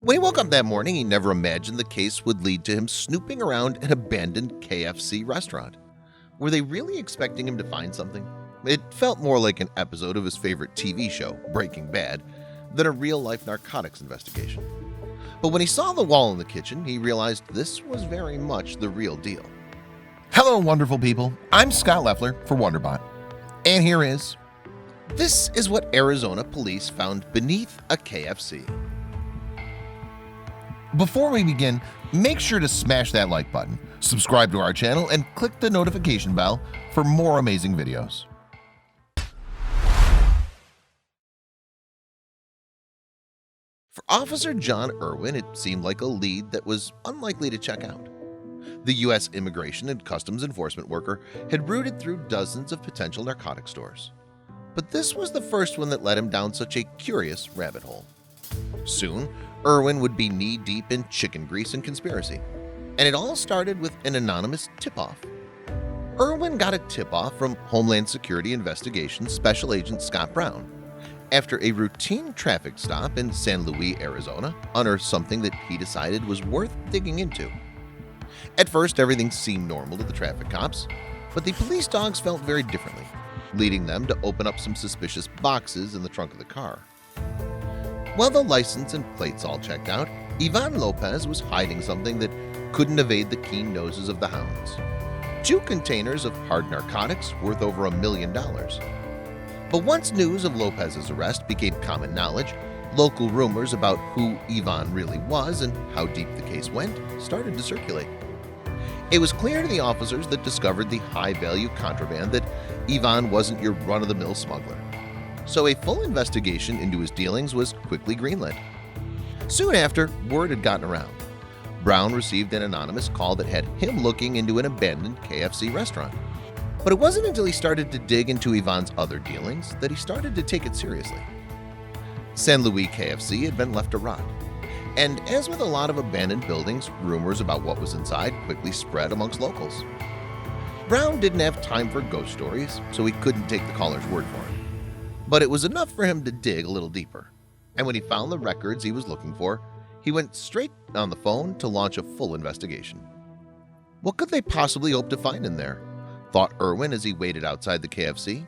When he woke up that morning, he never imagined the case would lead to him snooping around an abandoned KFC restaurant. Were they really expecting him to find something? It felt more like an episode of his favorite TV show, Breaking Bad, than a real-life narcotics investigation. But when he saw the wall in the kitchen, he realized this was very much the real deal. Hello, wonderful people. I'm Scott Leffler for WonderBot. And here is... This is what Arizona police found beneath a KFC. Before we begin, make sure to smash that like button, subscribe to our channel, and click the notification bell for more amazing videos. For Officer John Irwin, it seemed like a lead that was unlikely to check out. The U.S. Immigration and Customs Enforcement worker had rooted through dozens of potential narcotic stores. But this was the first one that led him down such a curious rabbit hole. Soon, Irwin would be knee-deep in chicken grease and conspiracy. And it all started with an anonymous tip-off. Irwin got a tip-off from Homeland Security Investigations Special Agent Scott Brown after a routine traffic stop in San Luis, Arizona, unearthed something that he decided was worth digging into. At first, everything seemed normal to the traffic cops, but the police dogs felt very differently, leading them to open up some suspicious boxes in the trunk of the car. While the license and plates all checked out, Ivan Lopez was hiding something that couldn't evade the keen noses of the hounds. 2 containers of hard narcotics worth over $1 million. But once news of Lopez's arrest became common knowledge, local rumors about who Ivan really was and how deep the case went started to circulate. It was clear to the officers that discovered the high-value contraband that Ivan wasn't your run-of-the-mill smuggler. So a full investigation into his dealings was quickly greenlit. Soon after, word had gotten around. Brown received an anonymous call that had him looking into an abandoned KFC restaurant. But it wasn't until he started to dig into Ivan's other dealings that he started to take it seriously. San Luis KFC had been left to rot. And as with a lot of abandoned buildings, rumors about what was inside quickly spread amongst locals. Brown didn't have time for ghost stories, so he couldn't take the caller's word for it. But it was enough for him to dig a little deeper. And when he found the records he was looking for, he went straight on the phone to launch a full investigation. What could they possibly hope to find in there? Thought Irwin as he waited outside the KFC.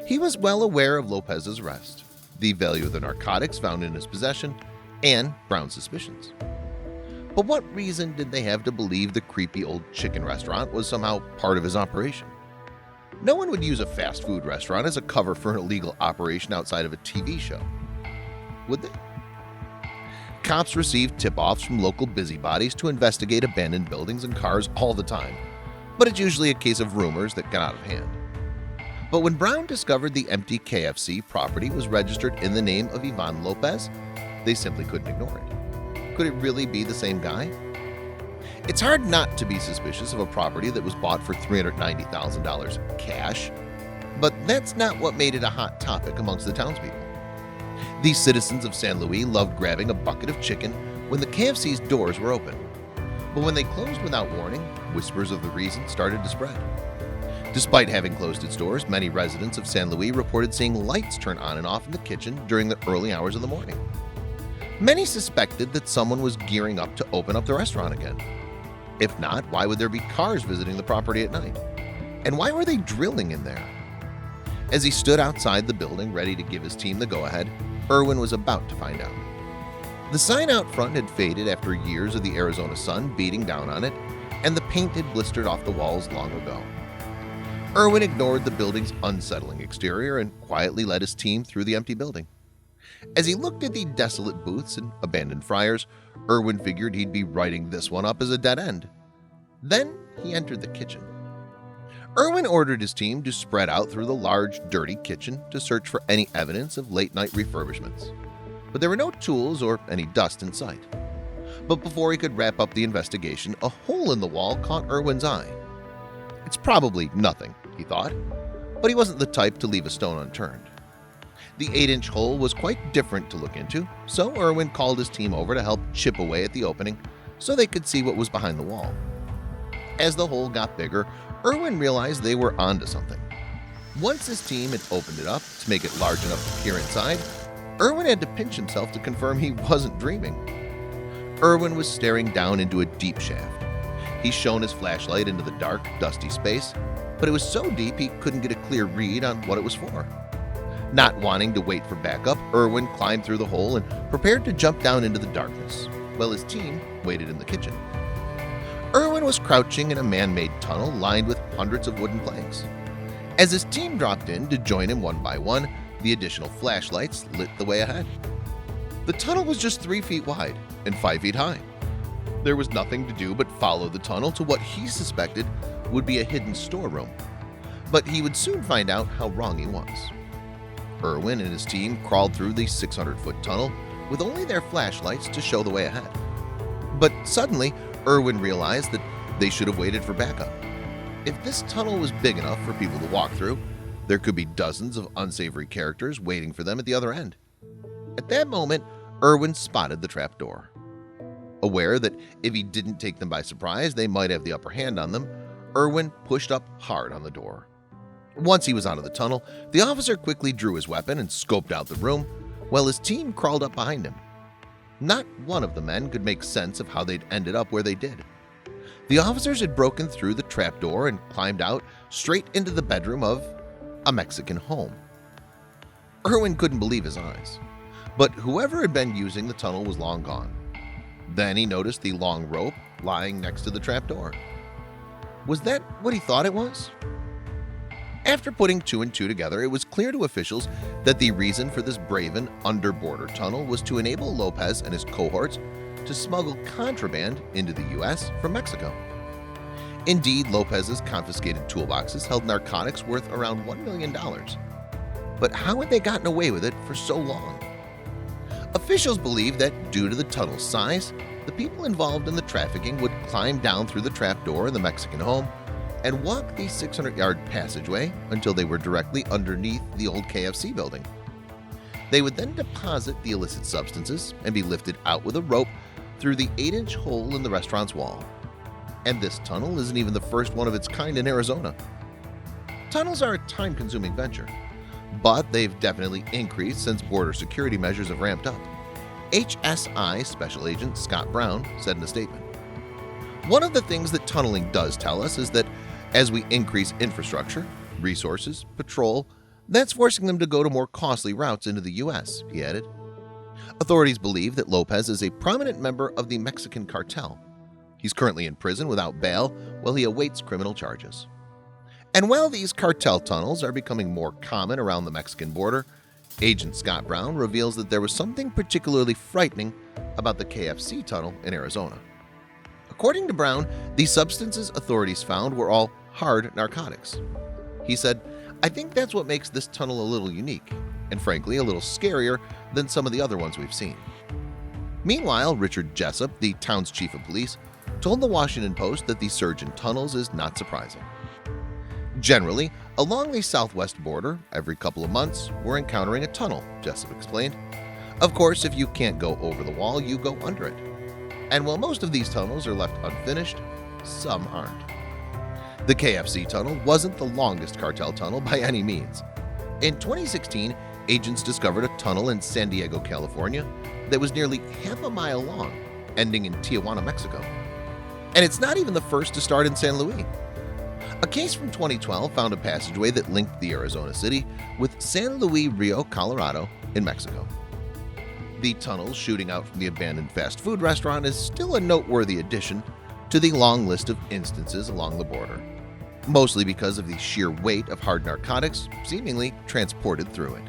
He was well aware of Lopez's arrest, the value of the narcotics found in his possession, and Brown's suspicions. But what reason did they have to believe the creepy old chicken restaurant was somehow part of his operation? No one would use a fast food restaurant as a cover for an illegal operation outside of a TV show, would they? Cops received tip-offs from local busybodies to investigate abandoned buildings and cars all the time, but it's usually a case of rumors that got out of hand. But when Brown discovered the empty KFC property was registered in the name of Ivan Lopez, they simply couldn't ignore it. Could it really be the same guy? It's hard not to be suspicious of a property that was bought for $390,000 cash, but that's not what made it a hot topic amongst the townspeople. These citizens of San Luis loved grabbing a bucket of chicken when the KFC's doors were open. But when they closed without warning, whispers of the reason started to spread. Despite having closed its doors, many residents of San Luis reported seeing lights turn on and off in the kitchen during the early hours of the morning. Many suspected that someone was gearing up to open up the restaurant again. If not, why would there be cars visiting the property at night? And why were they drilling in there? As he stood outside the building ready to give his team the go-ahead, Irwin was about to find out. The sign out front had faded after years of the Arizona sun beating down on it, and the paint had blistered off the walls long ago. Irwin ignored the building's unsettling exterior and quietly led his team through the empty building. As he looked at the desolate booths and abandoned fryers, Irwin figured he'd be writing this one up as a dead end. Then he entered the kitchen. Irwin ordered his team to spread out through the large, dirty kitchen to search for any evidence of late-night refurbishments. But there were no tools or any dust in sight. But before he could wrap up the investigation, a hole in the wall caught Irwin's eye. It's probably nothing, he thought, but he wasn't the type to leave a stone unturned. The 8-inch hole was quite different to look into, so Irwin called his team over to help chip away at the opening so they could see what was behind the wall. As the hole got bigger, Irwin realized they were onto something. Once his team had opened it up to make it large enough to peer inside, Irwin had to pinch himself to confirm he wasn't dreaming. Irwin was staring down into a deep shaft. He shone his flashlight into the dark, dusty space, but it was so deep he couldn't get a clear read on what it was for. Not wanting to wait for backup, Irwin climbed through the hole and prepared to jump down into the darkness, while his team waited in the kitchen. Irwin was crouching in a man-made tunnel lined with hundreds of wooden planks. As his team dropped in to join him one by one, the additional flashlights lit the way ahead. The tunnel was just 3 feet wide and 5 feet high. There was nothing to do but follow the tunnel to what he suspected would be a hidden storeroom, but he would soon find out how wrong he was. Irwin and his team crawled through the 600-foot tunnel with only their flashlights to show the way ahead. But suddenly, Irwin realized that they should have waited for backup. If this tunnel was big enough for people to walk through, there could be dozens of unsavory characters waiting for them at the other end. At that moment, Irwin spotted the trapdoor. Aware that if he didn't take them by surprise, they might have the upper hand on them, Irwin pushed up hard on the door. Once he was out of the tunnel, the officer quickly drew his weapon and scoped out the room, while his team crawled up behind him. Not one of the men could make sense of how they'd ended up where they did. The officers had broken through the trapdoor and climbed out straight into the bedroom of a Mexican home. Irwin couldn't believe his eyes, but whoever had been using the tunnel was long gone. Then he noticed the long rope lying next to the trapdoor. Was that what he thought it was? After putting 2 and 2 together, it was clear to officials that the reason for this braven under-border tunnel was to enable Lopez and his cohorts to smuggle contraband into the U.S. from Mexico. Indeed, Lopez's confiscated toolboxes held narcotics worth around $1 million. But how had they gotten away with it for so long? Officials believed that due to the tunnel's size, the people involved in the trafficking would climb down through the trapdoor in the Mexican home and walk the 600-yard passageway until they were directly underneath the old KFC building. They would then deposit the illicit substances and be lifted out with a rope through the 8-inch hole in the restaurant's wall. And this tunnel isn't even the first one of its kind in Arizona. Tunnels are a time-consuming venture, but they've definitely increased since border security measures have ramped up. HSI Special Agent Scott Brown said in a statement, "One of the things that tunneling does tell us is that as we increase infrastructure, resources, patrol, that's forcing them to go to more costly routes into the U.S., he added. Authorities believe that Lopez is a prominent member of the Mexican cartel. He's currently in prison without bail while he awaits criminal charges. And while these cartel tunnels are becoming more common around the Mexican border, Agent Scott Brown reveals that there was something particularly frightening about the KFC tunnel in Arizona. According to Brown, the substances authorities found were all hard narcotics. He said, "I think that's what makes this tunnel a little unique, and frankly a little scarier than some of the other ones we've seen." Meanwhile, Richard Jessup, the town's chief of police, told the Washington Post that the surge in tunnels is not surprising. Generally, along the southwest border, every couple of months, we're encountering a tunnel, Jessup explained. Of course, if you can't go over the wall, you go under it. And while most of these tunnels are left unfinished, some aren't. The KFC tunnel wasn't the longest cartel tunnel by any means. In 2016, agents discovered a tunnel in San Diego, California that was nearly half a mile long, ending in Tijuana, Mexico. And it's not even the first to start in San Luis. A case from 2012 found a passageway that linked the Arizona city with San Luis Rio, Colorado in Mexico. The tunnel shooting out from the abandoned fast food restaurant is still a noteworthy addition to the long list of instances along the border, mostly because of the sheer weight of hard narcotics seemingly transported through it.